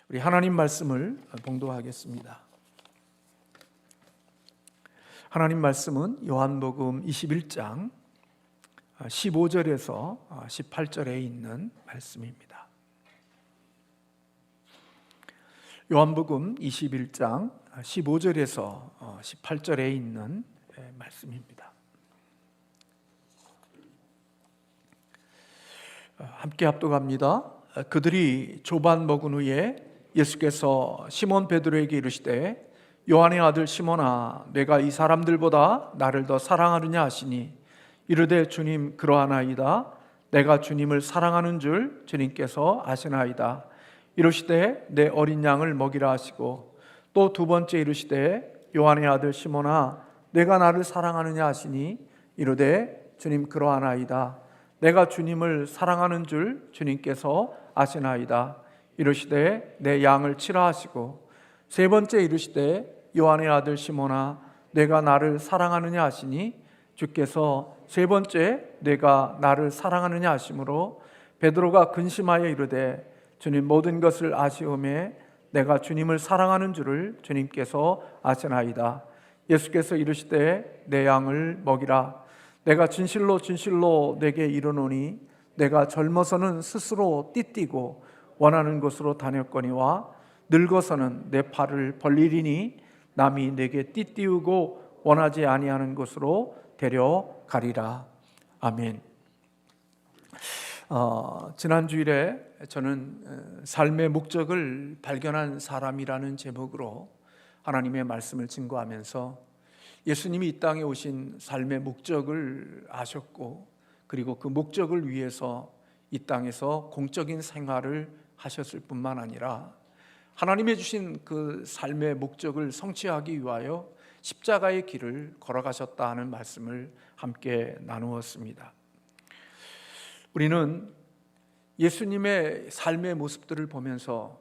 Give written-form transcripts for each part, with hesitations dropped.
우리 하나님 말씀을 봉독하겠습니다. 하나님 말씀은 요한복음 21장 15절에서 18절에 있는 말씀입니다. 요한복음 21장 15절에서 18절에 있는 말씀입니다. 함께 합독합니다. 그들이 조반 먹은 후에 예수께서 시몬 베드로에게 이르시되 요한의 아들 시몬아, 내가 이 사람들보다 나를 더 사랑하느냐 하시니 이르되 주님 그러하나이다. 내가 주님을 사랑하는 줄 주님께서 아시나이다. 이르시되 내 어린 양을 먹이라 하시고 또 두 번째 이르시되 요한의 아들 시몬아, 내가 나를 사랑하느냐 하시니 이르되 주님 그러하나이다. 내가 주님을 사랑하는 줄 주님께서 아시나이다. 이르시되 내 양을 치라 하시고 세 번째 이르시되 요한의 아들 시몬아, 내가 나를 사랑하느냐 하시니 주께서 세 번째 내가 나를 사랑하느냐 하시므로 베드로가 근심하여 이르되 주님 모든 것을 아시오매 내가 주님을 사랑하는 줄을 주님께서 아시나이다. 예수께서 이르시되 내 양을 먹이라. 내가 진실로 진실로 내게 이르노니 내가 젊어서는 스스로 띠띠고 원하는 곳으로 다녔거니와 늙어서는 내 팔을 벌리리니 남이 내게 띠띠우고 원하지 아니하는 곳으로 데려가리라. 아멘. 지난 주일에 저는 삶의 목적을 발견한 사람이라는 제목으로 하나님의 말씀을 증거하면서 예수님이 이 땅에 오신 삶의 목적을 아셨고 그리고 그 목적을 위해서 이 땅에서 공적인 생활을 하셨을 뿐만 아니라 하나님의 주신 그 삶의 목적을 성취하기 위하여 십자가의 길을 걸어가셨다 하는 말씀을 함께 나누었습니다. 우리는 예수님의 삶의 모습들을 보면서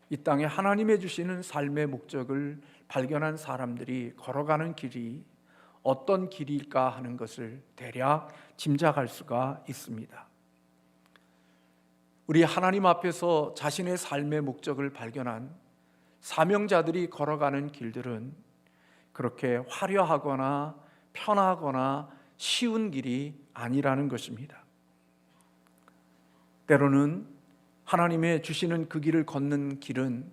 이 땅에 하나님의 주시는 삶의 목적을 발견한 사람들이 걸어가는 길이 어떤 길일까 하는 것을 대략 짐작할 수가 있습니다. 우리 하나님 앞에서 자신의 삶의 목적을 발견한 사명자들이 걸어가는 길들은 그렇게 화려하거나 편하거나 쉬운 길이 아니라는 것입니다. 때로는 하나님의 주시는 그 길을 걷는 길은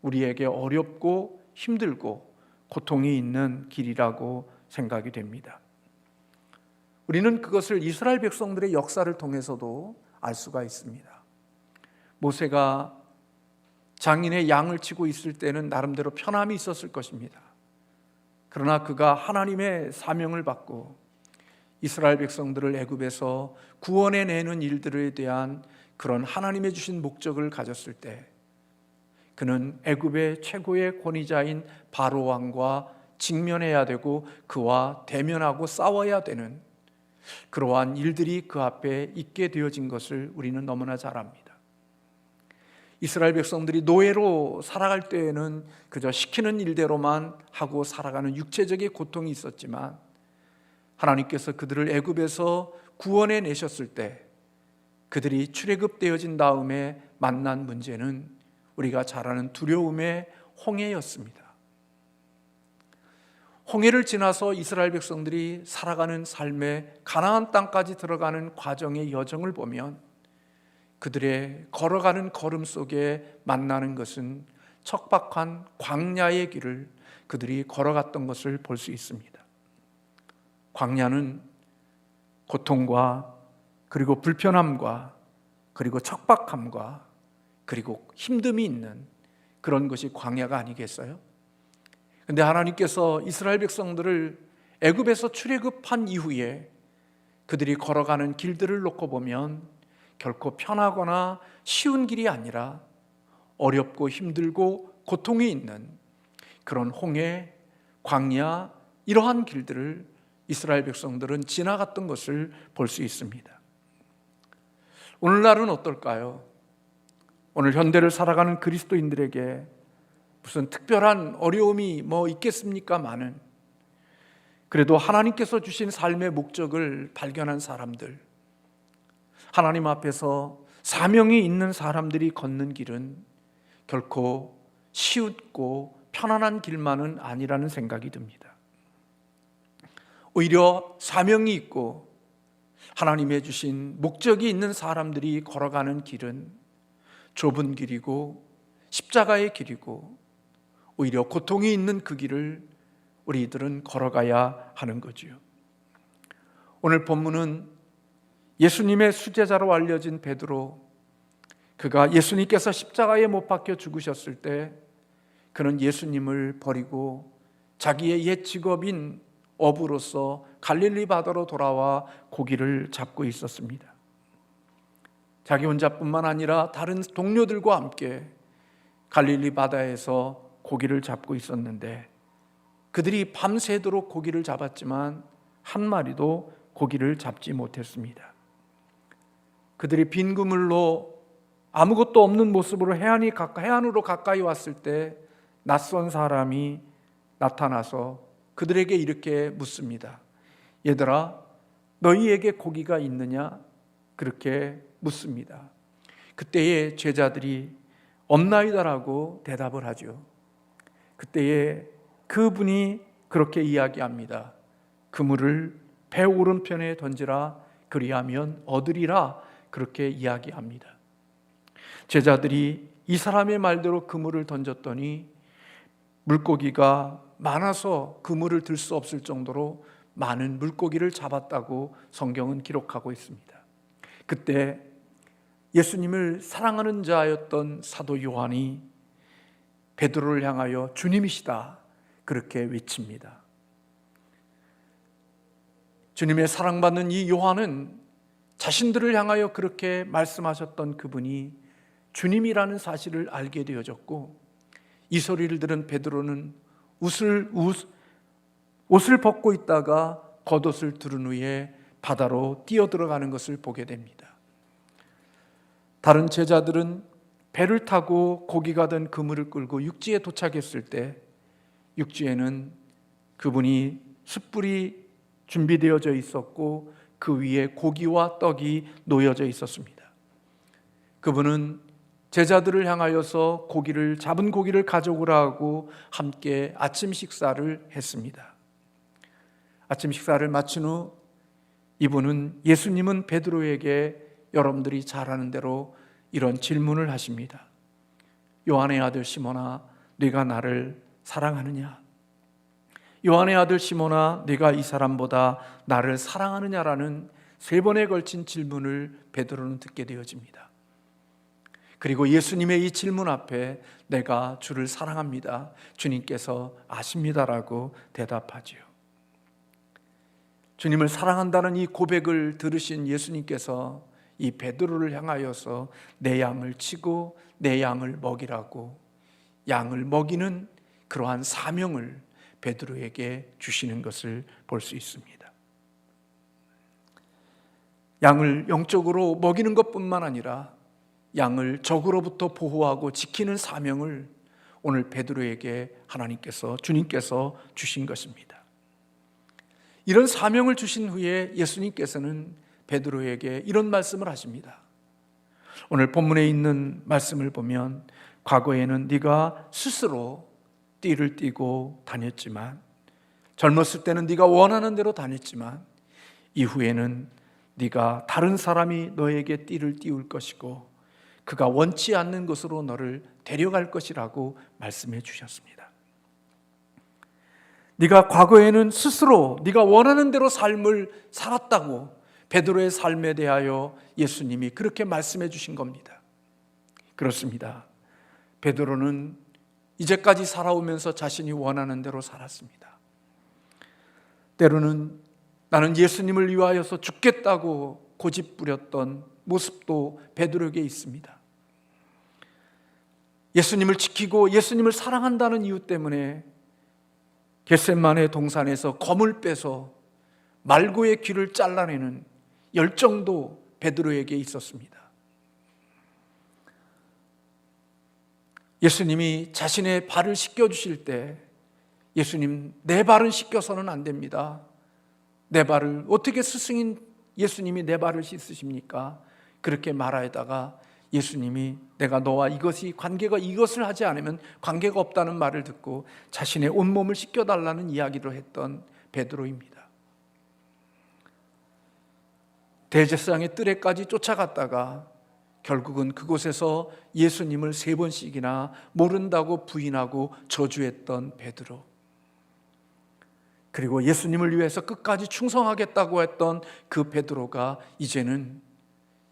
우리에게 어렵고 힘들고 고통이 있는 길이라고 생각이 됩니다. 우리는 그것을 이스라엘 백성들의 역사를 통해서도 알 수가 있습니다. 모세가 장인의 양을 치고 있을 때는 나름대로 편함이 있었을 것입니다. 그러나 그가 하나님의 사명을 받고 이스라엘 백성들을 애굽에서 구원해내는 일들에 대한 그런 하나님의 주신 목적을 가졌을 때 그는 애굽의 최고의 권위자인 바로 왕과 직면해야 되고 그와 대면하고 싸워야 되는 그러한 일들이 그 앞에 있게 되어진 것을 우리는 너무나 잘 압니다. 이스라엘 백성들이 노예로 살아갈 때에는 그저 시키는 일대로만 하고 살아가는 육체적인 고통이 있었지만 하나님께서 그들을 애굽에서 구원해 내셨을 때 그들이 출애굽되어진 다음에 만난 문제는 우리가 잘 아는 두려움의 홍해였습니다. 홍해를 지나서 이스라엘 백성들이 살아가는 삶의 가나안 땅까지 들어가는 과정의 여정을 보면 그들의 걸어가는 걸음 속에 만나는 것은 척박한 광야의 길을 그들이 걸어갔던 것을 볼 수 있습니다. 광야는 고통과 그리고 불편함과 그리고 척박함과 그리고 힘듦이 있는 그런 것이 광야가 아니겠어요? 그런데 하나님께서 이스라엘 백성들을 애굽에서 출애굽한 이후에 그들이 걸어가는 길들을 놓고 보면 결코 편하거나 쉬운 길이 아니라 어렵고 힘들고 고통이 있는 그런 홍해, 광야 이러한 길들을 이스라엘 백성들은 지나갔던 것을 볼 수 있습니다. 오늘날은 어떨까요? 오늘 현대를 살아가는 그리스도인들에게 무슨 특별한 어려움이 있겠습니까마는 그래도 하나님께서 주신 삶의 목적을 발견한 사람들, 하나님 앞에서 사명이 있는 사람들이 걷는 길은 결코 쉬웠고 편안한 길만은 아니라는 생각이 듭니다. 오히려 사명이 있고 하나님의 주신 목적이 있는 사람들이 걸어가는 길은 좁은 길이고 십자가의 길이고 오히려 고통이 있는 그 길을 우리들은 걸어가야 하는 거지요. 오늘 본문은 예수님의 수제자로 알려진 베드로, 그가 예수님께서 십자가에 못 박혀 죽으셨을 때 그는 예수님을 버리고 자기의 옛 직업인 어부로서 갈릴리 바다로 돌아와 고기를 잡고 있었습니다. 자기 혼자뿐만 아니라 다른 동료들과 함께 갈릴리 바다에서 고기를 잡고 있었는데 그들이 밤새도록 고기를 잡았지만 한 마리도 고기를 잡지 못했습니다. 그들이 빈 그물로 아무것도 없는 모습으로 해안으로 가까이 왔을 때 낯선 사람이 나타나서 그들에게 이렇게 묻습니다. 얘들아, 너희에게 고기가 있느냐? 그렇게 묻습니다. 그때에 제자들이 없나이다라고 대답을 하죠. 그때에 그분이 그렇게 이야기합니다. 그물을 배 오른편에 던지라, 그리하면 얻으리라, 그렇게 이야기합니다. 제자들이 이 사람의 말대로 그물을 던졌더니 물고기가 많아서 그물을 들 수 없을 정도로 많은 물고기를 잡았다고 성경은 기록하고 있습니다. 그때 예수님을 사랑하는 자였던 사도 요한이 베드로를 향하여 주님이시다 그렇게 외칩니다. 주님의 사랑받는 이 요한은 자신들을 향하여 그렇게 말씀하셨던 그분이 주님이라는 사실을 알게 되어졌고, 이 소리를 들은 베드로는 옷을 벗고 있다가 겉옷을 두른 후에 바다로 뛰어들어가는 것을 보게 됩니다. 다른 제자들은 배를 타고 고기가 든 그물을 끌고 육지에 도착했을 때 육지에는 그분이 숯불이 준비되어져 있었고 그 위에 고기와 떡이 놓여져 있었습니다. 그분은 제자들을 향하여서 잡은 고기를 가져오라 하고 함께 아침 식사를 했습니다. 아침 식사를 마친 후 이분은 예수님은 베드로에게 여러분들이 잘 아는 대로 이런 질문을 하십니다. 요한의 아들 시몬아, 네가 나를 사랑하느냐? 요한의 아들 시몬아, 네가 이 사람보다 나를 사랑하느냐라는 3번에 걸친 질문을 베드로는 듣게 되어집니다. 그리고 예수님의 이 질문 앞에 내가 주를 사랑합니다, 주님께서 아십니다라고 대답하지요. 주님을 사랑한다는 이 고백을 들으신 예수님께서 이 베드로를 향하여서 내 양을 치고 내 양을 먹이라고 양을 먹이는 그러한 사명을 베드로에게 주시는 것을 볼 수 있습니다. 양을 영적으로 먹이는 것뿐만 아니라 양을 적으로부터 보호하고 지키는 사명을 오늘 베드로에게 주님께서 주신 것입니다. 이런 사명을 주신 후에 예수님께서는 베드로에게 이런 말씀을 하십니다. 오늘 본문에 있는 말씀을 보면 과거에는 네가 스스로 띠를 띠고 다녔지만, 젊었을 때는 네가 원하는 대로 다녔지만 이후에는 네가 다른 사람이 너에게 띠를 띠울 것이고 그가 원치 않는 곳으로 너를 데려갈 것이라고 말씀해 주셨습니다. 네가 과거에는 스스로 네가 원하는 대로 삶을 살았다고 베드로의 삶에 대하여 예수님이 그렇게 말씀해 주신 겁니다. 그렇습니다. 베드로는 이제까지 살아오면서 자신이 원하는 대로 살았습니다. 때로는 나는 예수님을 위하여서 죽겠다고 고집부렸던 모습도 베드로에게 있습니다. 예수님을 지키고 예수님을 사랑한다는 이유 때문에 겟세마네 동산에서 검을 빼서 말고의 귀를 잘라내는 열정도 베드로에게 있었습니다. 예수님이 자신의 발을 씻겨주실 때 예수님, 내 발은 씻겨서는 안 됩니다. 내 발을 어떻게 스승인 예수님이 내 발을 씻으십니까? 그렇게 말하다가 예수님이 내가 너와 이것을 하지 않으면 관계가 없다는 말을 듣고 자신의 온몸을 씻겨달라는 이야기를 했던 베드로입니다. 대제사장의 뜰에까지 쫓아갔다가 결국은 그곳에서 예수님을 3번씩이나 모른다고 부인하고 저주했던 베드로, 그리고 예수님을 위해서 끝까지 충성하겠다고 했던 그 베드로가 이제는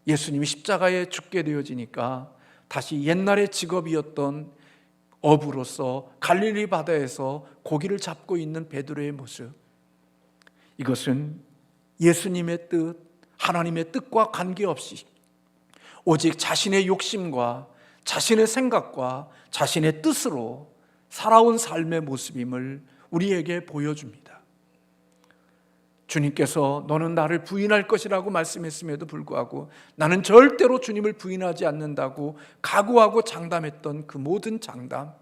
예수님이 십자가에 죽게 되어지니까 다시 옛날의 직업이었던 어부로서 갈릴리 바다에서 고기를 잡고 있는 베드로의 모습, 이것은 예수님의 뜻, 하나님의 뜻과 관계없이 오직 자신의 욕심과 자신의 생각과 자신의 뜻으로 살아온 삶의 모습임을 우리에게 보여줍니다. 주님께서 너는 나를 부인할 것이라고 말씀했음에도 불구하고 나는 절대로 주님을 부인하지 않는다고 각오하고 장담했던 그 모든 장담,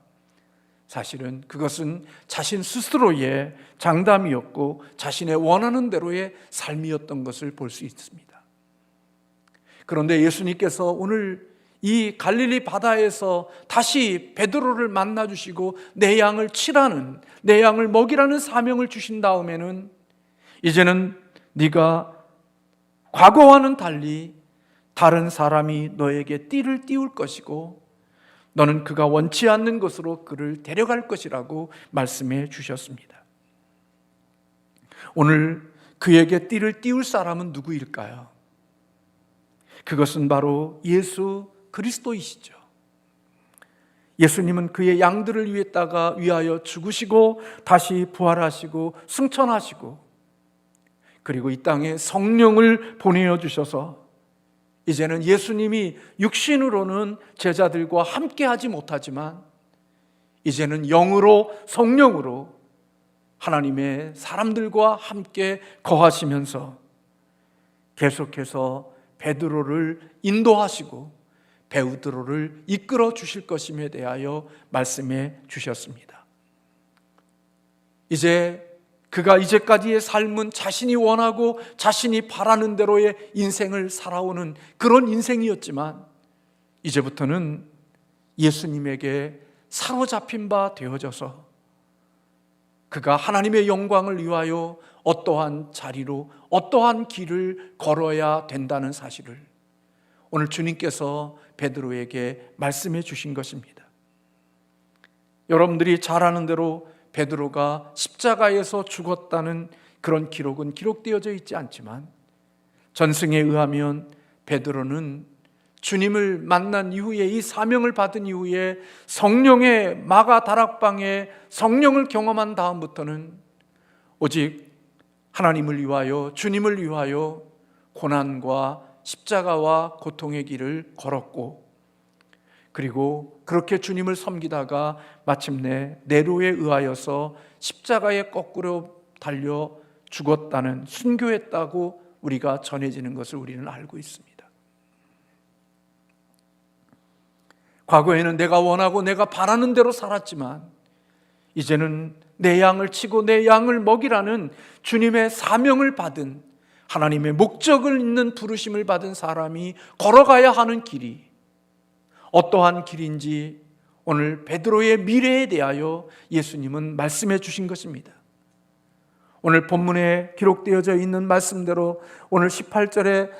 사실은 그것은 자신 스스로의 장담이었고 자신의 원하는 대로의 삶이었던 것을 볼 수 있습니다. 그런데 예수님께서 오늘 이 갈릴리 바다에서 다시 베드로를 만나 주시고 내 양을 치라는, 내 양을 먹이라는 사명을 주신 다음에는 이제는 네가 과거와는 달리 다른 사람이 너에게 띠를 띄울 것이고 너는 그가 원치 않는 것으로 그를 데려갈 것이라고 말씀해 주셨습니다. 오늘 그에게 띠를 띄울 사람은 누구일까요? 그것은 바로 예수 그리스도이시죠. 예수님은 그의 양들을 위하여 죽으시고 다시 부활하시고 승천하시고 그리고 이 땅에 성령을 보내주셔서 이제는 예수님이 육신으로는 제자들과 함께하지 못하지만 이제는 영으로, 성령으로 하나님의 사람들과 함께 거하시면서 계속해서 베드로를 인도하시고 베드로를 이끌어 주실 것임에 대하여 말씀해 주셨습니다. 이제 그가 이제까지의 삶은 자신이 원하고 자신이 바라는 대로의 인생을 살아오는 그런 인생이었지만 이제부터는 예수님에게 사로잡힌 바 되어져서 그가 하나님의 영광을 위하여 어떠한 자리로 어떠한 길을 걸어야 된다는 사실을 오늘 주님께서 베드로에게 말씀해 주신 것입니다. 여러분들이 잘 아는 대로 베드로가 십자가에서 죽었다는 그런 기록은 기록되어져 있지 않지만 전승에 의하면 베드로는 주님을 만난 이후에 이 사명을 받은 이후에 성령의 마가 다락방에 성령을 경험한 다음부터는 오직 하나님을 위하여 주님을 위하여 고난과 십자가와 고통의 길을 걸었고 그리고 그렇게 주님을 섬기다가 마침내 네로에 의하여서 십자가에 거꾸로 달려 죽었다는, 순교했다고 우리가 전해지는 것을 우리는 알고 있습니다. 과거에는 내가 원하고 내가 바라는 대로 살았지만 이제는 내 양을 치고 내 양을 먹이라는 주님의 사명을 받은, 하나님의 목적을 있는 부르심을 받은 사람이 걸어가야 하는 길이 어떠한 길인지 오늘 베드로의 미래에 대하여 예수님은 말씀해 주신 것입니다. 오늘 본문에 기록되어져 있는 말씀대로 오늘 18절에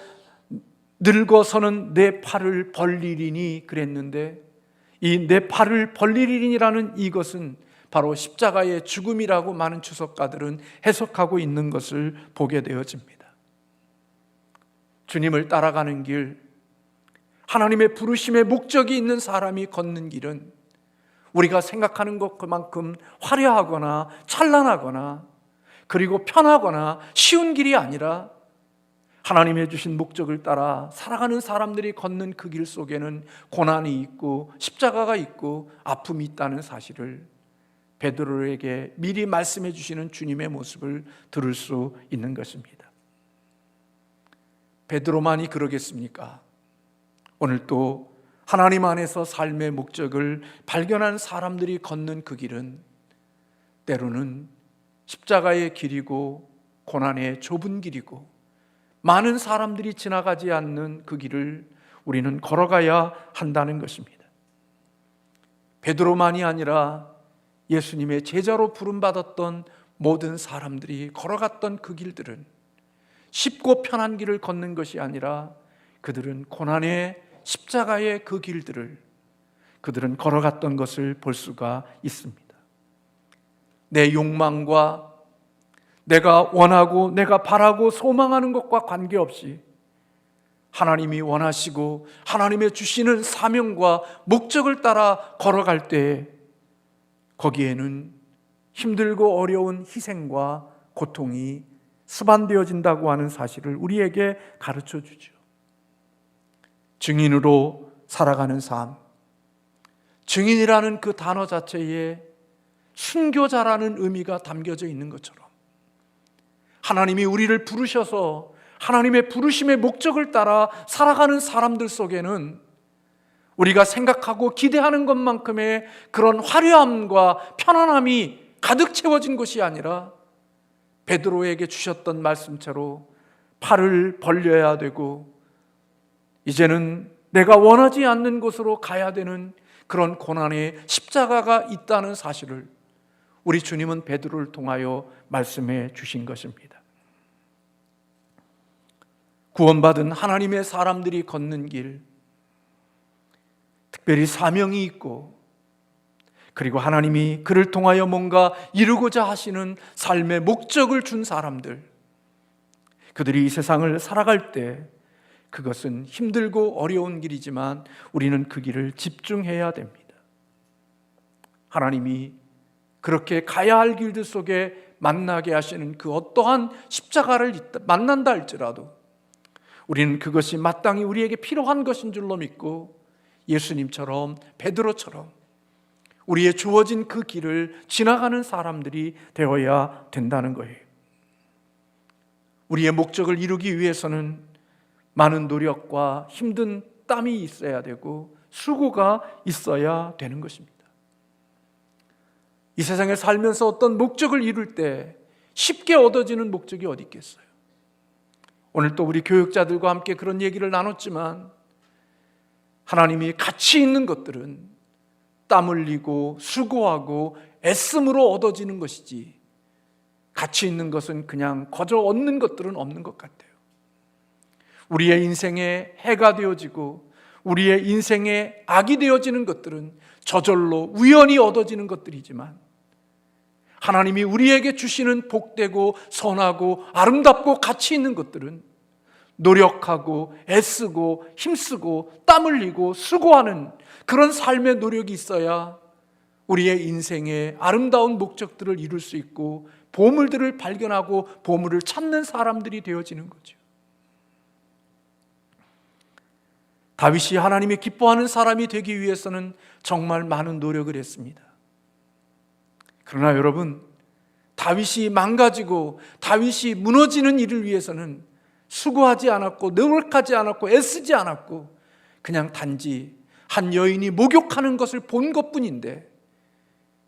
늙어서는 내 팔을 벌리리니 그랬는데 이 내 팔을 벌리리니라는 이것은 바로 십자가의 죽음이라고 많은 주석가들은 해석하고 있는 것을 보게 되어집니다. 주님을 따라가는 길, 하나님의 부르심의 목적이 있는 사람이 걷는 길은 우리가 생각하는 것만큼 화려하거나 찬란하거나 그리고 편하거나 쉬운 길이 아니라 하나님의 주신 목적을 따라 살아가는 사람들이 걷는 그 길 속에는 고난이 있고 십자가가 있고 아픔이 있다는 사실을 베드로에게 미리 말씀해 주시는 주님의 모습을 들을 수 있는 것입니다. 베드로만이 그러겠습니까? 오늘 또 하나님 안에서 삶의 목적을 발견한 사람들이 걷는 그 길은 때로는 십자가의 길이고 고난의 좁은 길이고 많은 사람들이 지나가지 않는 그 길을 우리는 걸어가야 한다는 것입니다. 베드로만이 아니라 예수님의 제자로 부름받았던 모든 사람들이 걸어갔던 그 길들은 쉽고 편한 길을 걷는 것이 아니라 그들은 고난의 십자가의 그 길들을 그들은 걸어갔던 것을 볼 수가 있습니다. 내 욕망과 내가 원하고 내가 바라고 소망하는 것과 관계없이 하나님이 원하시고 하나님의 주시는 사명과 목적을 따라 걸어갈 때에 거기에는 힘들고 어려운 희생과 고통이 수반되어진다고 하는 사실을 우리에게 가르쳐 주죠. 증인으로 살아가는 삶, 증인이라는 그 단어 자체에 순교자라는 의미가 담겨져 있는 것처럼 하나님이 우리를 부르셔서 하나님의 부르심의 목적을 따라 살아가는 사람들 속에는 우리가 생각하고 기대하는 것만큼의 그런 화려함과 편안함이 가득 채워진 것이 아니라 베드로에게 주셨던 말씀처럼 팔을 벌려야 되고 이제는 내가 원하지 않는 곳으로 가야 되는 그런 고난의 십자가가 있다는 사실을 우리 주님은 베드로를 통하여 말씀해 주신 것입니다. 구원받은 하나님의 사람들이 걷는 길, 특별히 사명이 있고 그리고 하나님이 그를 통하여 뭔가 이루고자 하시는 삶의 목적을 준 사람들, 그들이 이 세상을 살아갈 때 그것은 힘들고 어려운 길이지만 우리는 그 길을 집중해야 됩니다. 하나님이 그렇게 가야 할 길들 속에 만나게 하시는 그 어떠한 십자가를 만난다 할지라도 우리는 그것이 마땅히 우리에게 필요한 것인 줄로 믿고 예수님처럼 베드로처럼 우리의 주어진 그 길을 지나가는 사람들이 되어야 된다는 거예요. 우리의 목적을 이루기 위해서는 많은 노력과 힘든 땀이 있어야 되고 수고가 있어야 되는 것입니다. 이 세상에 살면서 어떤 목적을 이룰 때 쉽게 얻어지는 목적이 어디 있겠어요? 오늘 또 우리 교육자들과 함께 그런 얘기를 나눴지만 하나님이 가치 있는 것들은 땀 흘리고 수고하고 애씀으로 얻어지는 것이지 가치 있는 것은 그냥 거저 얻는 것들은 없는 것 같아요. 우리의 인생에 해가 되어지고 우리의 인생에 악이 되어지는 것들은 저절로 우연히 얻어지는 것들이지만 하나님이 우리에게 주시는 복되고 선하고 아름답고 가치 있는 것들은 노력하고 애쓰고 힘쓰고 땀 흘리고 수고하는 그런 삶의 노력이 있어야 우리의 인생의 아름다운 목적들을 이룰 수 있고 보물들을 발견하고 보물을 찾는 사람들이 되어지는 거죠. 다윗이 하나님이 기뻐하는 사람이 되기 위해서는 정말 많은 노력을 했습니다. 그러나 여러분, 다윗이 망가지고 다윗이 무너지는 일을 위해서는 수고하지 않았고 노력하지 않았고 애쓰지 않았고 그냥 단지 한 여인이 목욕하는 것을 본 것뿐인데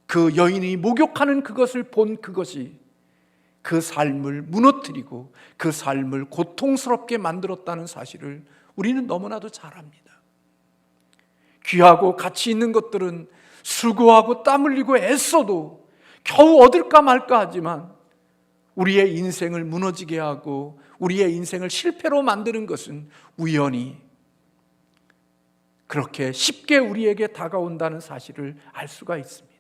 그 여인이 목욕하는 그것을 본 그것이 그 삶을 무너뜨리고 그 삶을 고통스럽게 만들었다는 사실을 우리는 너무나도 잘 압니다. 귀하고 가치 있는 것들은 수고하고 땀 흘리고 애써도 겨우 얻을까 말까 하지만 우리의 인생을 무너지게 하고 우리의 인생을 실패로 만드는 것은 우연히 그렇게 쉽게 우리에게 다가온다는 사실을 알 수가 있습니다.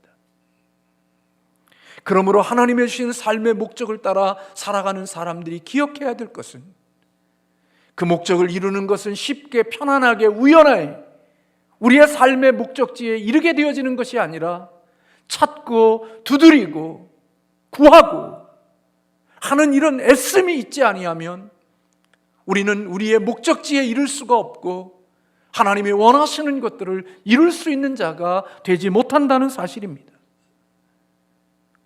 그러므로 하나님의 주신 삶의 목적을 따라 살아가는 사람들이 기억해야 될 것은 그 목적을 이루는 것은 쉽게 편안하게 우연하게 우리의 삶의 목적지에 이르게 되어지는 것이 아니라 찾고 두드리고 구하고 하는 이런 애씀이 있지 아니하면 우리는 우리의 목적지에 이를 수가 없고 하나님이 원하시는 것들을 이룰 수 있는 자가 되지 못한다는 사실입니다.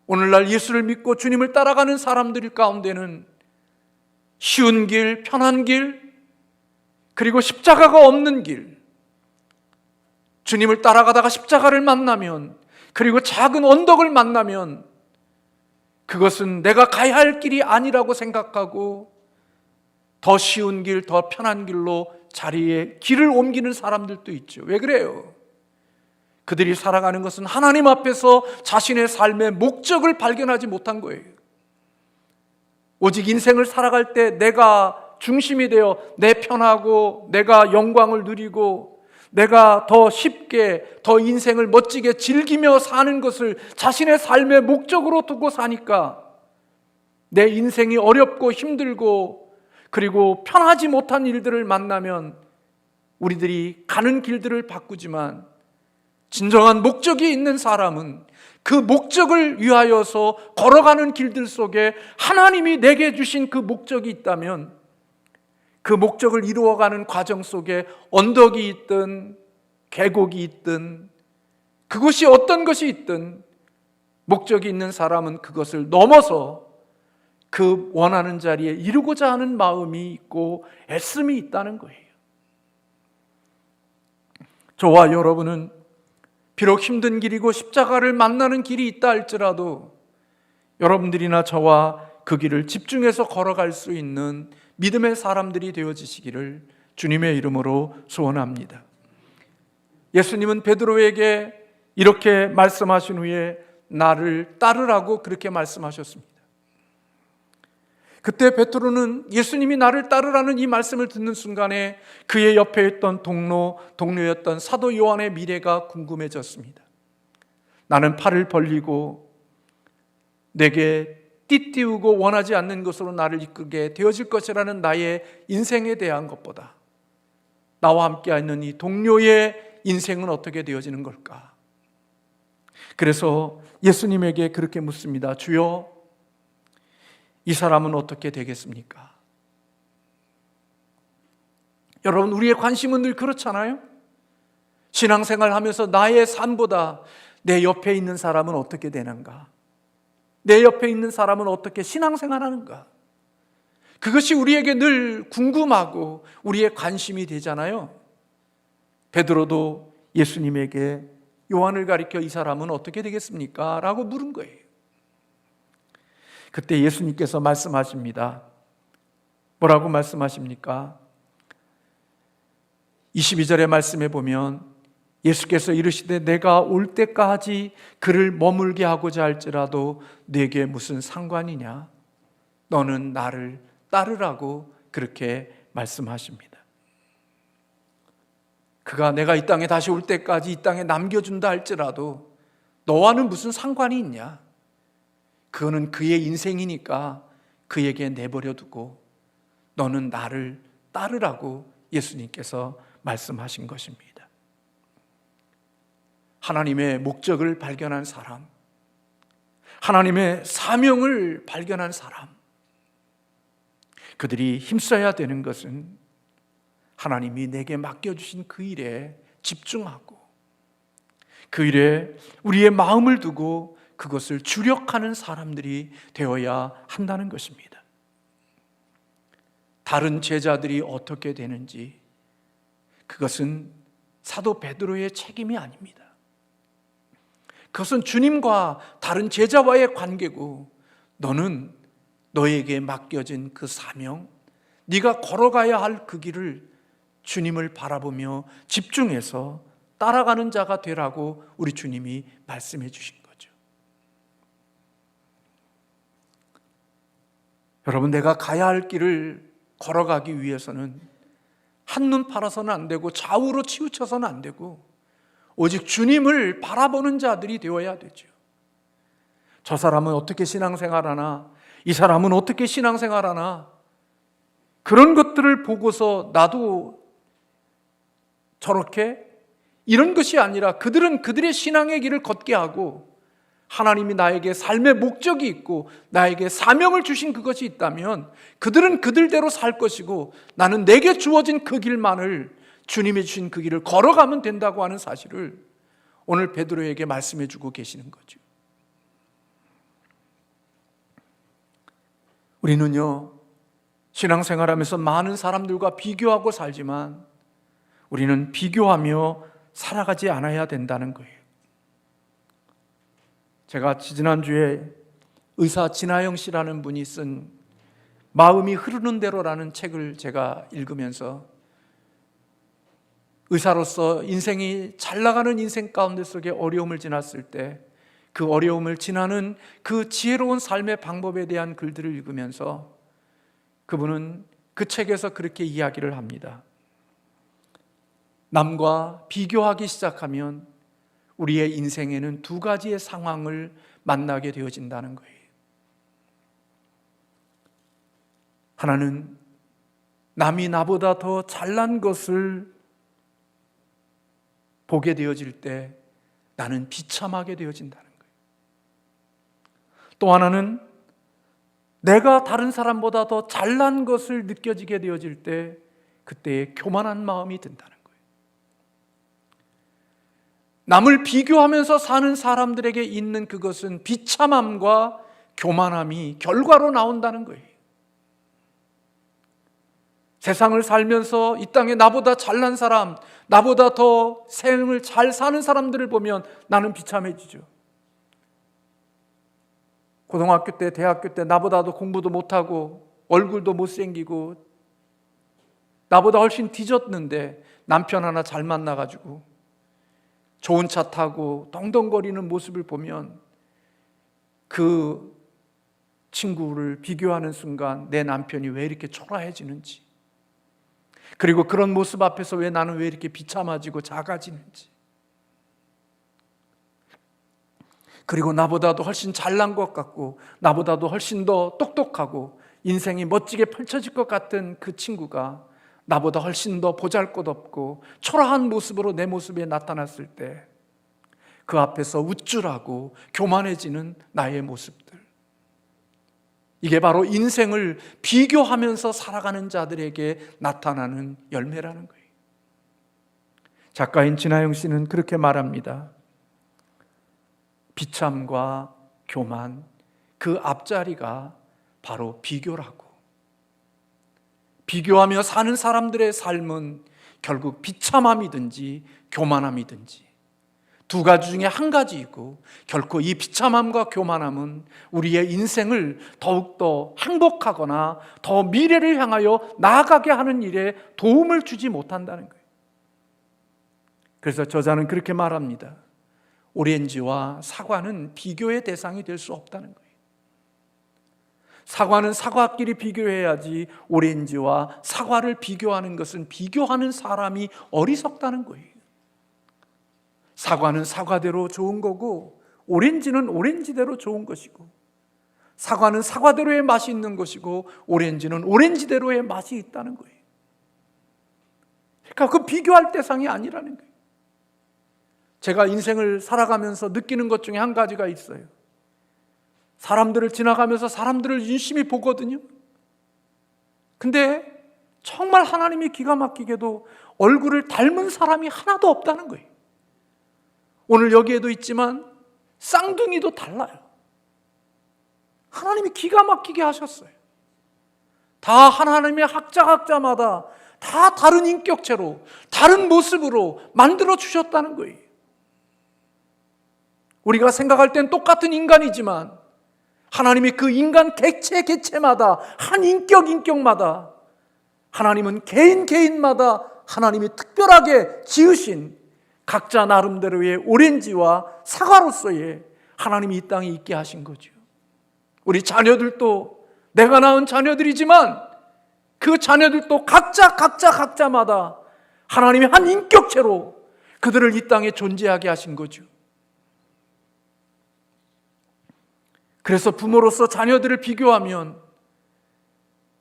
오늘날 예수를 믿고 주님을 따라가는 사람들 가운데는 쉬운 길, 편한 길, 그리고 십자가가 없는 길, 주님을 따라가다가 십자가를 만나면 그리고 작은 언덕을 만나면 그것은 내가 가야 할 길이 아니라고 생각하고 더 쉬운 길, 더 편한 길로 자리에 길을 옮기는 사람들도 있죠. 왜 그래요? 그들이 살아가는 것은 하나님 앞에서 자신의 삶의 목적을 발견하지 못한 거예요. 오직 인생을 살아갈 때 내가 중심이 되어 내 편하고 내가 영광을 누리고 내가 더 쉽게 더 인생을 멋지게 즐기며 사는 것을 자신의 삶의 목적으로 두고 사니까 내 인생이 어렵고 힘들고 그리고 편하지 못한 일들을 만나면 우리들이 가는 길들을 바꾸지만 진정한 목적이 있는 사람은 그 목적을 위하여서 걸어가는 길들 속에 하나님이 내게 주신 그 목적이 있다면 그 목적을 이루어가는 과정 속에 언덕이 있든 계곡이 있든 그것이 어떤 것이 있든 목적이 있는 사람은 그것을 넘어서 그 원하는 자리에 이루고자 하는 마음이 있고 애씀이 있다는 거예요. 저와 여러분은 비록 힘든 길이고 십자가를 만나는 길이 있다 할지라도 여러분들이나 저와 그 길을 집중해서 걸어갈 수 있는 믿음의 사람들이 되어지시기를 주님의 이름으로 소원합니다. 예수님은 베드로에게 이렇게 말씀하신 후에 나를 따르라고 그렇게 말씀하셨습니다. 그때 베드로는 예수님이 나를 따르라는 이 말씀을 듣는 순간에 그의 옆에 있던 동료였던 사도 요한의 미래가 궁금해졌습니다. 나는 팔을 벌리고 내게 띠띠우고 원하지 않는 것으로 나를 이끌게 되어질 것이라는 나의 인생에 대한 것보다 나와 함께 있는 이 동료의 인생은 어떻게 되어지는 걸까? 그래서 예수님에게 그렇게 묻습니다. 주여, 이 사람은 어떻게 되겠습니까? 여러분, 우리의 관심은 늘 그렇잖아요. 신앙생활 하면서 나의 삶보다 내 옆에 있는 사람은 어떻게 되는가? 내 옆에 있는 사람은 어떻게 신앙생활 하는가? 그것이 우리에게 늘 궁금하고 우리의 관심이 되잖아요. 베드로도 예수님에게 요한을 가리켜 이 사람은 어떻게 되겠습니까? 라고 물은 거예요. 그때 예수님께서 말씀하십니다. 뭐라고 말씀하십니까? 22절의 말씀에 보면 예수께서 이르시되 내가 올 때까지 그를 머물게 하고자 할지라도 네게 무슨 상관이냐? 너는 나를 따르라고 그렇게 말씀하십니다. 그가 내가 이 땅에 다시 올 때까지 이 땅에 남겨준다 할지라도 너와는 무슨 상관이 있냐? 그거는 그의 인생이니까 그에게 내버려 두고 너는 나를 따르라고 예수님께서 말씀하신 것입니다. 하나님의 목적을 발견한 사람, 하나님의 사명을 발견한 사람, 그들이 힘써야 되는 것은 하나님이 내게 맡겨주신 그 일에 집중하고 그 일에 우리의 마음을 두고 그것을 주력하는 사람들이 되어야 한다는 것입니다. 다른 제자들이 어떻게 되는지 그것은 사도 베드로의 책임이 아닙니다. 그것은 주님과 다른 제자와의 관계고 너는 너에게 맡겨진 그 사명, 네가 걸어가야 할 그 길을 주님을 바라보며 집중해서 따라가는 자가 되라고 우리 주님이 말씀해 주신 거죠. 여러분, 내가 가야 할 길을 걸어가기 위해서는 한눈 팔아서는 안 되고 좌우로 치우쳐서는 안 되고 오직 주님을 바라보는 자들이 되어야 되죠. 저 사람은 어떻게 신앙생활하나? 이 사람은 어떻게 신앙생활하나? 그런 것들을 보고서 나도 저렇게? 이런 것이 아니라 그들은 그들의 신앙의 길을 걷게 하고 하나님이 나에게 삶의 목적이 있고 나에게 사명을 주신 그것이 있다면 그들은 그들대로 살 것이고 나는 내게 주어진 그 길만을 주님이 주신 그 길을 걸어가면 된다고 하는 사실을 오늘 베드로에게 말씀해 주고 계시는 거죠. 우리는요, 신앙생활하면서 많은 사람들과 비교하고 살지만 우리는 비교하며 살아가지 않아야 된다는 거예요. 제가 지난주에 의사 진아영 씨라는 분이 쓴 마음이 흐르는 대로라는 책을 제가 읽으면서 의사로서 인생이 잘 나가는 인생 가운데 속에 어려움을 지났을 때 그 어려움을 지나는 그 지혜로운 삶의 방법에 대한 글들을 읽으면서 그분은 그 책에서 그렇게 이야기를 합니다. 남과 비교하기 시작하면 우리의 인생에는 두 가지의 상황을 만나게 되어진다는 거예요. 하나는 남이 나보다 더 잘난 것을 보게 되어질 때 나는 비참하게 되어진다는 거예요. 또 하나는 내가 다른 사람보다 더 잘난 것을 느껴지게 되어질 때 그때의 교만한 마음이 든다는 거예요. 남을 비교하면서 사는 사람들에게 있는 그것은 비참함과 교만함이 결과로 나온다는 거예요. 세상을 살면서 이 땅에 나보다 잘난 사람, 나보다 더 삶을 잘 사는 사람들을 보면 나는 비참해지죠. 고등학교 때, 대학교 때 나보다도 공부도 못하고 얼굴도 못생기고 나보다 훨씬 뒤졌는데 남편 하나 잘 만나가지고 좋은 차 타고 덩덩거리는 모습을 보면 그 친구를 비교하는 순간 내 남편이 왜 이렇게 초라해지는지, 그리고 그런 모습 앞에서 나는 왜 이렇게 비참해지고 작아지는지, 그리고 나보다도 훨씬 잘난 것 같고 나보다도 훨씬 더 똑똑하고 인생이 멋지게 펼쳐질 것 같은 그 친구가 나보다 훨씬 더 보잘것없고 초라한 모습으로 내 모습에 나타났을 때 그 앞에서 우쭐하고 교만해지는 나의 모습들, 이게 바로 인생을 비교하면서 살아가는 자들에게 나타나는 열매라는 거예요. 작가인 진아영 씨는 그렇게 말합니다. 비참과 교만, 그 앞자리가 바로 비교라고. 비교하며 사는 사람들의 삶은 결국 비참함이든지 교만함이든지 두 가지 중에 한 가지이고, 결코 이 비참함과 교만함은 우리의 인생을 더욱더 행복하거나 더 미래를 향하여 나아가게 하는 일에 도움을 주지 못한다는 거예요. 그래서 저자는 그렇게 말합니다. 오렌지와 사과는 비교의 대상이 될 수 없다는 거예요. 사과는 사과끼리 비교해야지 오렌지와 사과를 비교하는 것은 비교하는 사람이 어리석다는 거예요. 사과는 사과대로 좋은 거고 오렌지는 오렌지대로 좋은 것이고, 사과는 사과대로의 맛이 있는 것이고 오렌지는 오렌지대로의 맛이 있다는 거예요. 그러니까 그 비교할 대상이 아니라는 거예요. 제가 인생을 살아가면서 느끼는 것 중에 한 가지가 있어요. 사람들을 지나가면서 사람들을 유심히 보거든요. 근데 정말 하나님이 기가 막히게도 얼굴을 닮은 사람이 하나도 없다는 거예요. 오늘 여기에도 있지만 쌍둥이도 달라요. 하나님이 기가 막히게 하셨어요. 다 하나님의 각자마다 다 다른 인격체로, 다른 모습으로 만들어 주셨다는 거예요. 우리가 생각할 땐 똑같은 인간이지만 하나님이 그 인간 개체마다, 한 인격마다 하나님은 개인마다 하나님이 특별하게 지으신 각자 나름대로의 오렌지와 사과로서의 하나님이 이 땅에 있게 하신 거죠. 우리 자녀들도 내가 낳은 자녀들이지만 그 자녀들도 각자마다 하나님의 한 인격체로 그들을 이 땅에 존재하게 하신 거죠. 그래서 부모로서 자녀들을 비교하면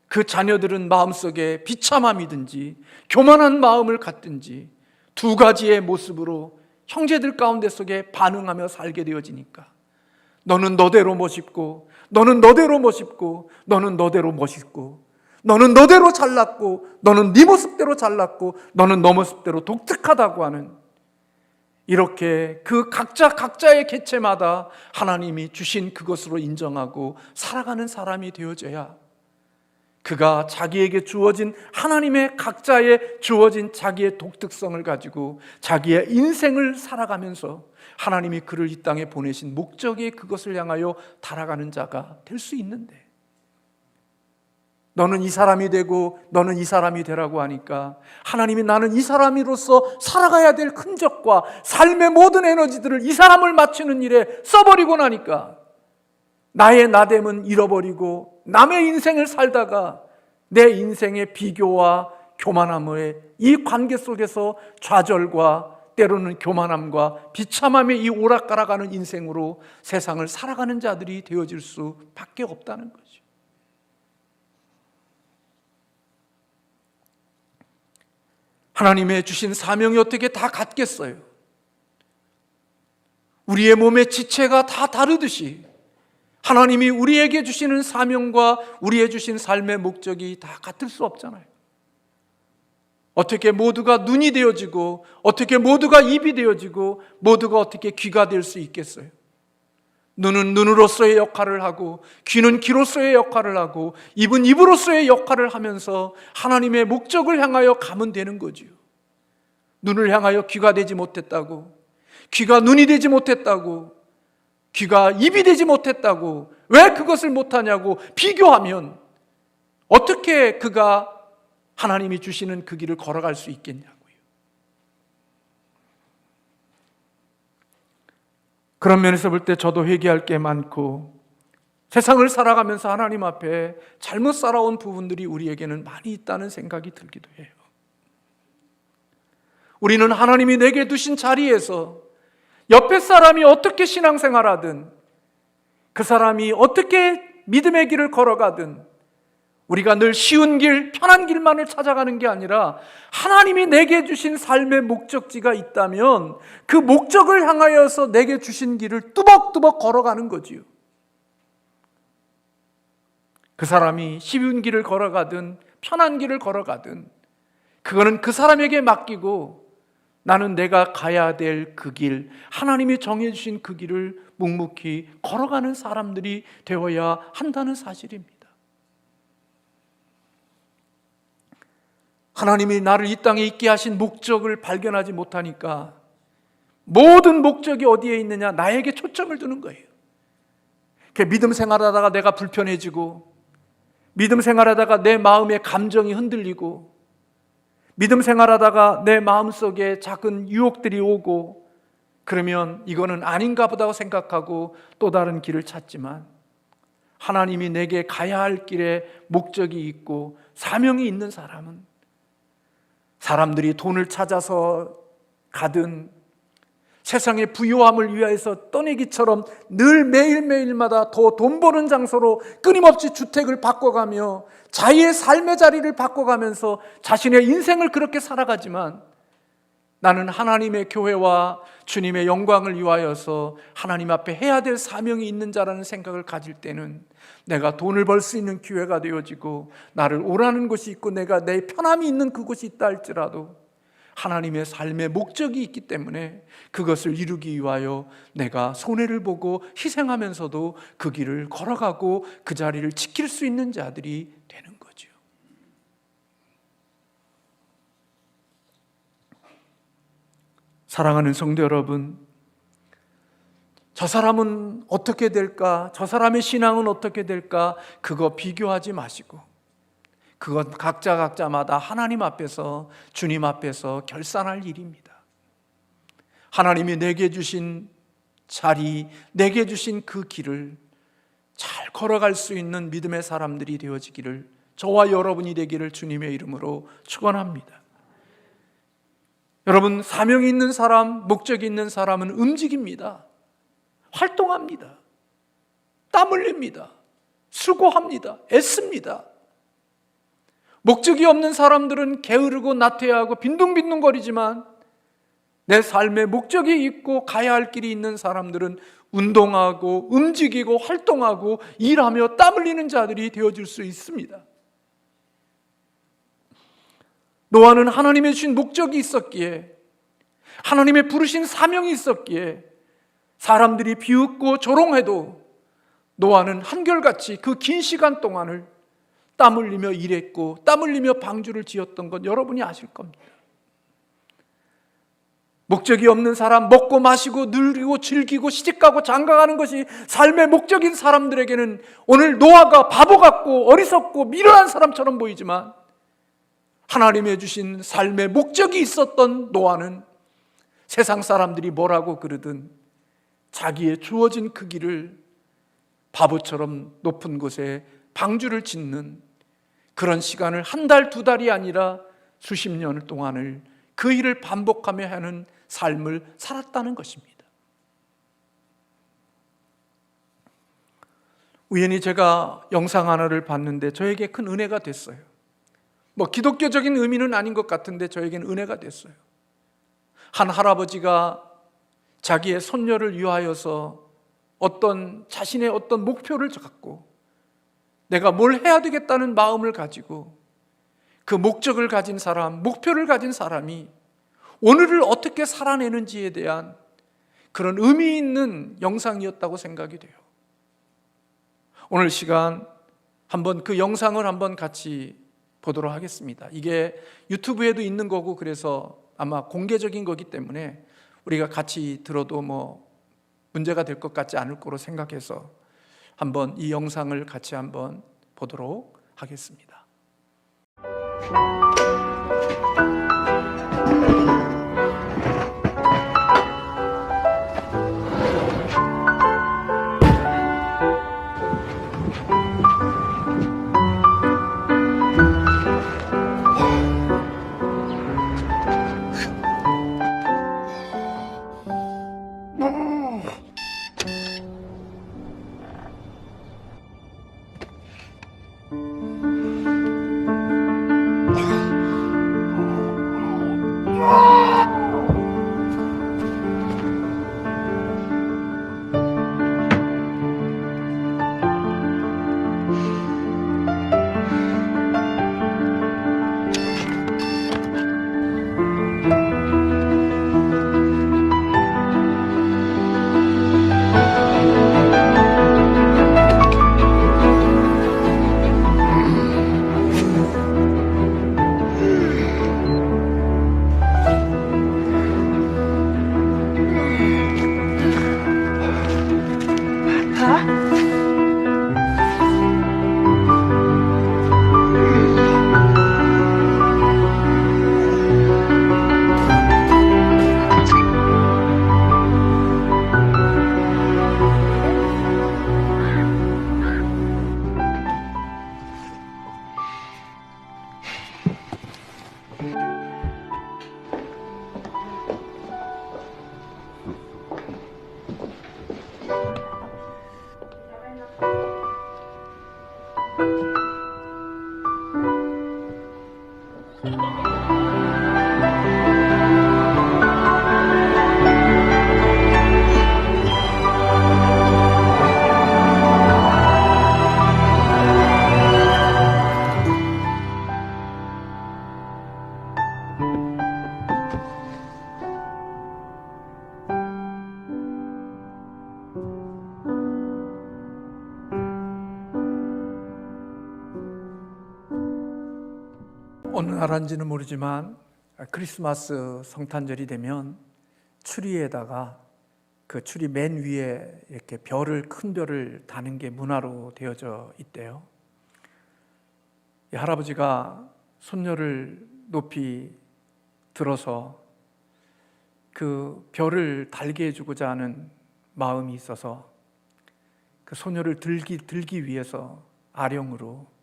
그 자녀들은 마음속에 비참함이든지 교만한 마음을 갖든지 두 가지의 모습으로 형제들 가운데 속에 반응하며 살게 되어지니까 너는 너대로 멋있고, 너는 너대로 멋있고, 너는 너대로 멋있고, 너는 너대로 잘났고, 너는 네 모습대로 잘났고, 너는 너 모습대로 독특하다고 하는, 이렇게 그 각자의 개체마다 하나님이 주신 그것으로 인정하고 살아가는 사람이 되어져야 그가 자기에게 주어진 하나님의 각자의 주어진 자기의 독특성을 가지고 자기의 인생을 살아가면서 하나님이 그를 이 땅에 보내신 목적의 그것을 향하여 달아가는 자가 될 수 있는데, 너는 이 사람이 되고 너는 이 사람이 되라고 하니까 하나님이 나는 이 사람으로서 살아가야 될 흔적과 삶의 모든 에너지들을 이 사람을 맞추는 일에 써버리고 나니까 나의 나됨은 잃어버리고 남의 인생을 살다가 내 인생의 비교와 교만함의 이 관계 속에서 좌절과 때로는 교만함과 비참함의 이 오락가락하는 인생으로 세상을 살아가는 자들이 되어질 수밖에 없다는 거죠. 하나님의 주신 사명이 어떻게 다 같겠어요? 우리의 몸의 지체가 다 다르듯이 하나님이 우리에게 주시는 사명과 우리의 주신 삶의 목적이 다 같을 수 없잖아요. 어떻게 모두가 눈이 되어지고 어떻게 모두가 입이 되어지고 모두가 어떻게 귀가 될 수 있겠어요? 눈은 눈으로서의 역할을 하고 귀는 귀로서의 역할을 하고 입은 입으로서의 역할을 하면서 하나님의 목적을 향하여 가면 되는 거지요. 눈을 향하여 귀가 되지 못했다고, 귀가 눈이 되지 못했다고, 귀가 입이 되지 못했다고, 왜 그것을 못하냐고 비교하면 어떻게 그가 하나님이 주시는 그 길을 걸어갈 수 있겠냐고요. 그런 면에서 볼 때 저도 회개할 게 많고 세상을 살아가면서 하나님 앞에 잘못 살아온 부분들이 우리에게는 많이 있다는 생각이 들기도 해요. 우리는 하나님이 내게 두신 자리에서 옆에 사람이 어떻게 신앙생활하든 그 사람이 어떻게 믿음의 길을 걸어가든 우리가 늘 쉬운 길, 편한 길만을 찾아가는 게 아니라 하나님이 내게 주신 삶의 목적지가 있다면 그 목적을 향하여서 내게 주신 길을 뚜벅뚜벅 걸어가는 거지요. 그 사람이 쉬운 길을 걸어가든 편한 길을 걸어가든 그거는 그 사람에게 맡기고 나는 내가 가야 될 그 길, 하나님이 정해주신 그 길을 묵묵히 걸어가는 사람들이 되어야 한다는 사실입니다. 하나님이 나를 이 땅에 있게 하신 목적을 발견하지 못하니까 모든 목적이 어디에 있느냐? 나에게 초점을 두는 거예요. 믿음 생활하다가 내가 불편해지고 믿음 생활하다가 내 마음의 감정이 흔들리고 믿음 생활하다가 내 마음속에 작은 유혹들이 오고 그러면 이거는 아닌가 보다 생각하고 또 다른 길을 찾지만 하나님이 내게 가야 할 길에 목적이 있고 사명이 있는 사람은 사람들이 돈을 찾아서 가든 세상의 부요함을 위하여서 떠내기처럼 늘 매일매일마다 더 돈 버는 장소로 끊임없이 주택을 바꿔가며 자기의 삶의 자리를 바꿔가면서 자신의 인생을 그렇게 살아가지만 나는 하나님의 교회와 주님의 영광을 위하여서 하나님 앞에 해야 될 사명이 있는 자라는 생각을 가질 때는 내가 돈을 벌 수 있는 기회가 되어지고 나를 오라는 곳이 있고 내가 내 편함이 있는 그곳이 있다 할지라도 하나님의 삶의 목적이 있기 때문에 그것을 이루기 위하여 내가 손해를 보고 희생하면서도 그 길을 걸어가고 그 자리를 지킬 수 있는 자들이 되는 거죠. 사랑하는 성도 여러분, 저 사람은 어떻게 될까? 저 사람의 신앙은 어떻게 될까? 그거 비교하지 마시고 그건 각자마다 하나님 앞에서 주님 앞에서 결산할 일입니다. 하나님이 내게 주신 자리, 내게 주신 그 길을 잘 걸어갈 수 있는 믿음의 사람들이 되어지기를 저와 여러분이 되기를 주님의 이름으로 축원합니다. 여러분, 사명이 있는 사람, 목적이 있는 사람은 움직입니다. 활동합니다. 땀 흘립니다. 수고합니다. 애씁니다. 목적이 없는 사람들은 게으르고 나태하고 빈둥빈둥거리지만 내 삶에 목적이 있고 가야 할 길이 있는 사람들은 운동하고 움직이고 활동하고 일하며 땀 흘리는 자들이 되어질 수 있습니다. 노아는 하나님의 주신 목적이 있었기에, 하나님의 부르신 사명이 있었기에 사람들이 비웃고 조롱해도 노아는 한결같이 그 긴 시간 동안을 땀 흘리며 일했고 땀 흘리며 방주를 지었던 것 여러분이 아실 겁니다. 목적이 없는 사람, 먹고 마시고 누리고 즐기고 시집가고 장가가는 것이 삶의 목적인 사람들에게는 오늘 노아가 바보 같고 어리석고 미련한 사람처럼 보이지만, 하나님의 주신 삶의 목적이 있었던 노아는 세상 사람들이 뭐라고 그러든 자기의 주어진 그 길을 바보처럼 높은 곳에 방주를 짓는 그런 시간을 한 달, 두 달이 아니라 수십 년 동안을 그 일을 반복하며 하는 삶을 살았다는 것입니다. 우연히 제가 영상 하나를 봤는데 저에게 큰 은혜가 됐어요. 기독교적인 의미는 아닌 것 같은데 저에게는 은혜가 됐어요. 한 할아버지가 자기의 손녀를 위하여서 자신의 어떤 목표를 갖고 내가 뭘 해야 되겠다는 마음을 가지고 그 목적을 가진 사람, 목표를 가진 사람이 오늘을 어떻게 살아내는지에 대한 그런 의미 있는 영상이었다고 생각이 돼요. 오늘 시간 한번 그 영상을 한번 같이 보도록 하겠습니다. 이게 유튜브에도 있는 거고 그래서 아마 공개적인 거기 때문에 우리가 같이 들어도 문제가 될 것 같지 않을 거로 생각해서 한번 이 영상을 같이 한번 보도록 하겠습니다. 어느 나라인지는 모르지만 크리스마스 성탄절이 되면 추리에다가 그 추리 맨 위에 이렇게 큰 별을 다는 게 문화로 되어져 있대요. 이 할아버지가 손녀를 높이 들어서 그 별을 달게 해주고자 하는 마음이 있어서 그 소녀를 들기 위해서 아령으로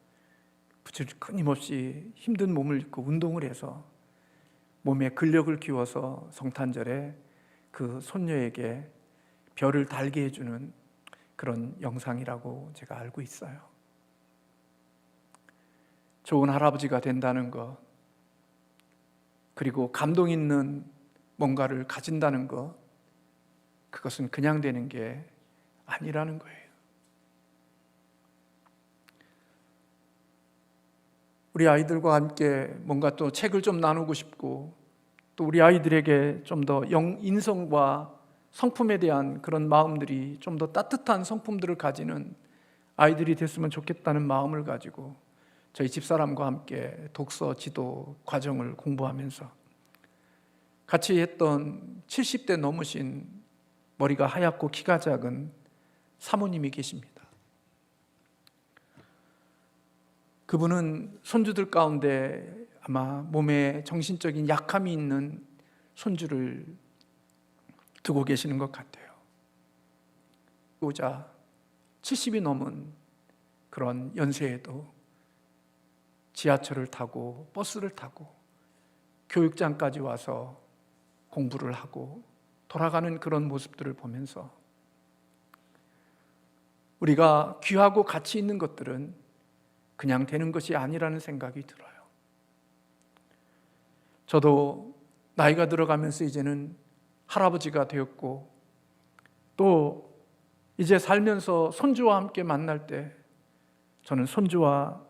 끊임없이 힘든 몸을 입고 운동을 해서 몸에 근력을 키워서 성탄절에 그 손녀에게 별을 달게 해주는 그런 영상이라고 제가 알고 있어요. 좋은 할아버지가 된다는 것, 그리고 감동 있는 뭔가를 가진다는 것, 그것은 그냥 되는 게 아니라는 거예요. 우리 아이들과 함께 뭔가 또 책을 좀 나누고 싶고, 또 우리 아이들에게 좀 더 인성과 성품에 대한 그런 마음들이 좀 더 따뜻한 성품들을 가지는 아이들이 됐으면 좋겠다는 마음을 가지고 저희 집사람과 함께 독서 지도 과정을 공부하면서 같이 했던 70대 넘으신 머리가 하얗고 키가 작은 사모님이 계십니다. 그분은 손주들 가운데 아마 몸에 정신적인 약함이 있는 손주를 두고 계시는 것 같아요. 오자 70이 넘은 그런 연세에도 지하철을 타고 버스를 타고 교육장까지 와서 공부를 하고 돌아가는 그런 모습들을 보면서 우리가 귀하고 가치 있는 것들은 그냥 되는 것이 아니라는 생각이 들어요. 저도 나이가 들어가면서 이제는 할아버지가 되었고 또 이제 살면서 손주와 함께 만날 때 저는 손주와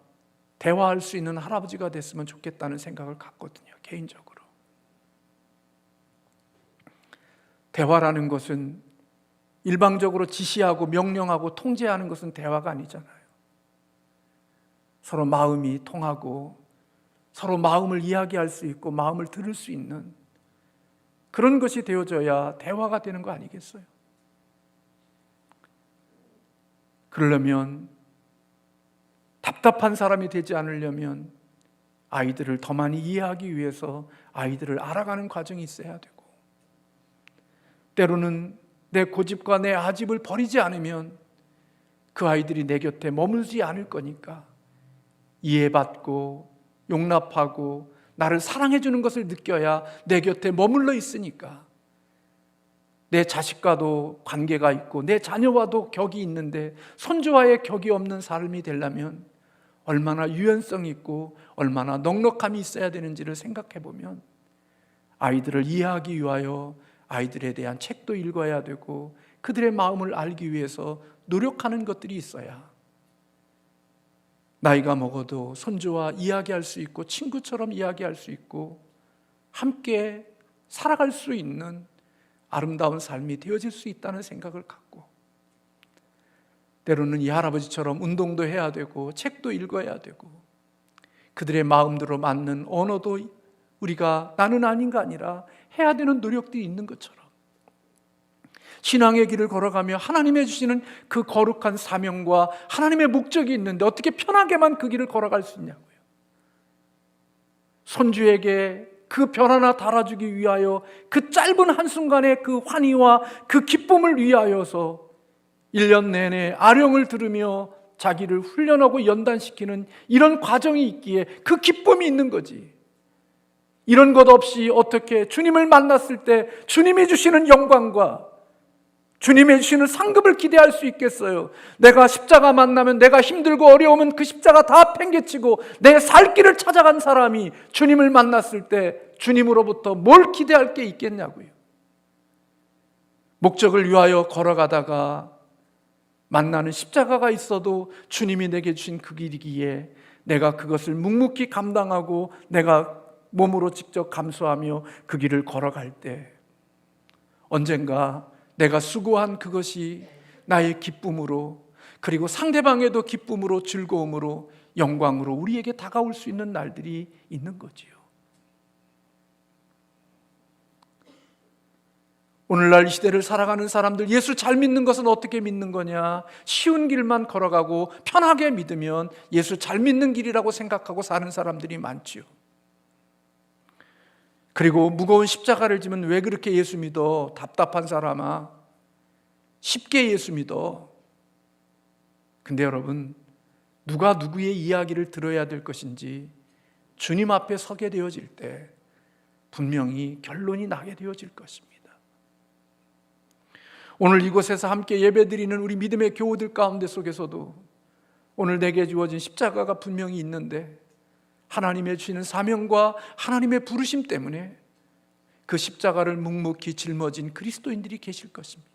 대화할 수 있는 할아버지가 됐으면 좋겠다는 생각을 갖거든요. 개인적으로. 대화라는 것은 일방적으로 지시하고 명령하고 통제하는 것은 대화가 아니잖아요. 서로 마음이 통하고 서로 마음을 이야기할 수 있고 마음을 들을 수 있는 그런 것이 되어져야 대화가 되는 거 아니겠어요? 그러려면 답답한 사람이 되지 않으려면 아이들을 더 많이 이해하기 위해서 아이들을 알아가는 과정이 있어야 되고 때로는 내 고집과 내 아집을 버리지 않으면 그 아이들이 내 곁에 머물지 않을 거니까 이해받고 용납하고 나를 사랑해 주는 것을 느껴야 내 곁에 머물러 있으니까 내 자식과도 관계가 있고 내 자녀와도 격이 있는데 손주와의 격이 없는 삶이 되려면 얼마나 유연성 있고 얼마나 넉넉함이 있어야 되는지를 생각해 보면 아이들을 이해하기 위하여 아이들에 대한 책도 읽어야 되고 그들의 마음을 알기 위해서 노력하는 것들이 있어야 나이가 먹어도 손주와 이야기할 수 있고 친구처럼 이야기할 수 있고 함께 살아갈 수 있는 아름다운 삶이 되어질 수 있다는 생각을 갖고 때로는 이 할아버지처럼 운동도 해야 되고 책도 읽어야 되고 그들의 마음대로 맞는 언어도 우리가 나는 아닌가 아니라 해야 되는 노력들이 있는 것처럼 신앙의 길을 걸어가며 하나님의 주시는 그 거룩한 사명과 하나님의 목적이 있는데 어떻게 편하게만 그 길을 걸어갈 수 있냐고요. 손주에게 그 별 하나 달아주기 위하여 그 짧은 한순간의 그 환희와 그 기쁨을 위하여서 1년 내내 아령을 들으며 자기를 훈련하고 연단시키는 이런 과정이 있기에 그 기쁨이 있는 거지. 이런 것 없이 어떻게 주님을 만났을 때 주님이 주시는 영광과 주님이 주시는 상급을 기대할 수 있겠어요? 내가 십자가 만나면 내가 힘들고 어려우면 그 십자가 다 팽개치고 내 살 길을 찾아간 사람이 주님을 만났을 때 주님으로부터 뭘 기대할 게 있겠냐고요. 목적을 위하여 걸어가다가 만나는 십자가가 있어도 주님이 내게 주신 그 길이기에 내가 그것을 묵묵히 감당하고 내가 몸으로 직접 감수하며 그 길을 걸어갈 때 언젠가 내가 수고한 그것이 나의 기쁨으로 그리고 상대방에도 기쁨으로 즐거움으로 영광으로 우리에게 다가올 수 있는 날들이 있는 거지요. 오늘날 이 시대를 살아가는 사람들 예수 잘 믿는 것은 어떻게 믿는 거냐? 쉬운 길만 걸어가고 편하게 믿으면 예수 잘 믿는 길이라고 생각하고 사는 사람들이 많지요. 그리고 무거운 십자가를 지면 왜 그렇게 예수 믿어? 답답한 사람아, 쉽게 예수 믿어. 근데 여러분, 누가 누구의 이야기를 들어야 될 것인지 주님 앞에 서게 되어질 때 분명히 결론이 나게 되어질 것입니다. 오늘 이곳에서 함께 예배드리는 우리 믿음의 교우들 가운데 속에서도 오늘 내게 주어진 십자가가 분명히 있는데 하나님의 주시는 사명과 하나님의 부르심 때문에 그 십자가를 묵묵히 짊어진 그리스도인들이 계실 것입니다.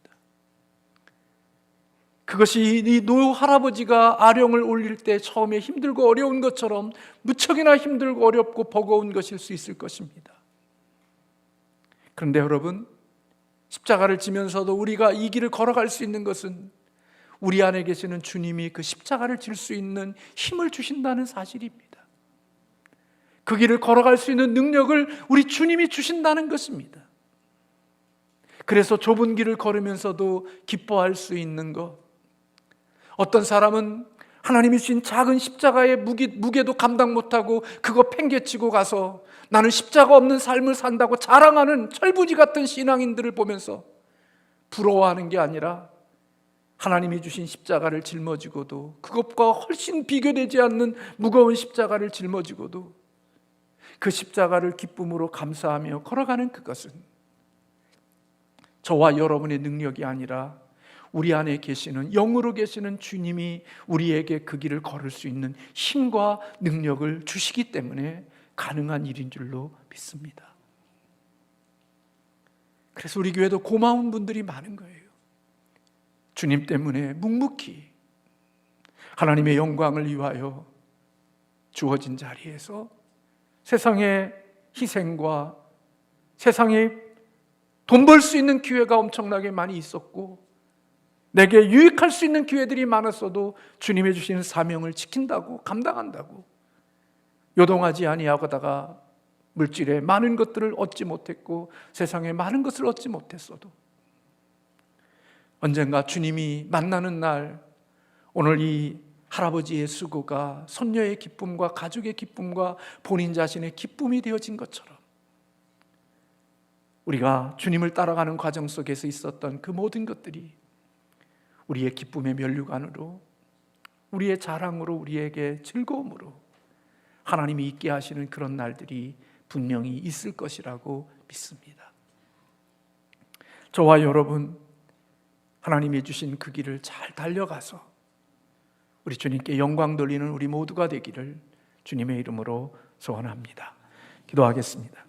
그것이 이 노 할아버지가 아령을 올릴 때 처음에 힘들고 어려운 것처럼 무척이나 힘들고 어렵고 버거운 것일 수 있을 것입니다. 그런데 여러분, 십자가를 지면서도 우리가 이 길을 걸어갈 수 있는 것은 우리 안에 계시는 주님이 그 십자가를 질 수 있는 힘을 주신다는 사실입니다. 그 길을 걸어갈 수 있는 능력을 우리 주님이 주신다는 것입니다. 그래서 좁은 길을 걸으면서도 기뻐할 수 있는 것. 어떤 사람은 하나님이 주신 작은 십자가의 무게도 감당 못하고 그거 팽개치고 가서 나는 십자가 없는 삶을 산다고 자랑하는 철부지 같은 신앙인들을 보면서 부러워하는 게 아니라 하나님이 주신 십자가를 짊어지고도, 그것과 훨씬 비교되지 않는 무거운 십자가를 짊어지고도 그 십자가를 기쁨으로 감사하며 걸어가는 그것은 저와 여러분의 능력이 아니라 우리 안에 계시는, 영으로 계시는 주님이 우리에게 그 길을 걸을 수 있는 힘과 능력을 주시기 때문에 가능한 일인 줄로 믿습니다. 그래서 우리 교회도 고마운 분들이 많은 거예요. 주님 때문에 묵묵히 하나님의 영광을 위하여 주어진 자리에서 세상의 희생과 세상에 돈 벌 수 있는 기회가 엄청나게 많이 있었고 내게 유익할 수 있는 기회들이 많았어도 주님의 주시는 사명을 지킨다고, 감당한다고 요동하지 아니하다가 물질에 많은 것들을 얻지 못했고 세상에 많은 것을 얻지 못했어도 언젠가 주님이 만나는 날, 오늘 이 할아버지의 수고가 손녀의 기쁨과 가족의 기쁨과 본인 자신의 기쁨이 되어진 것처럼 우리가 주님을 따라가는 과정 속에서 있었던 그 모든 것들이 우리의 기쁨의 면류관으로, 우리의 자랑으로, 우리에게 즐거움으로 하나님이 있게 하시는 그런 날들이 분명히 있을 것이라고 믿습니다. 저와 여러분, 하나님이 주신 그 길을 잘 달려가서 우리 주님께 영광 돌리는 우리 모두가 되기를 주님의 이름으로 소원합니다. 기도하겠습니다.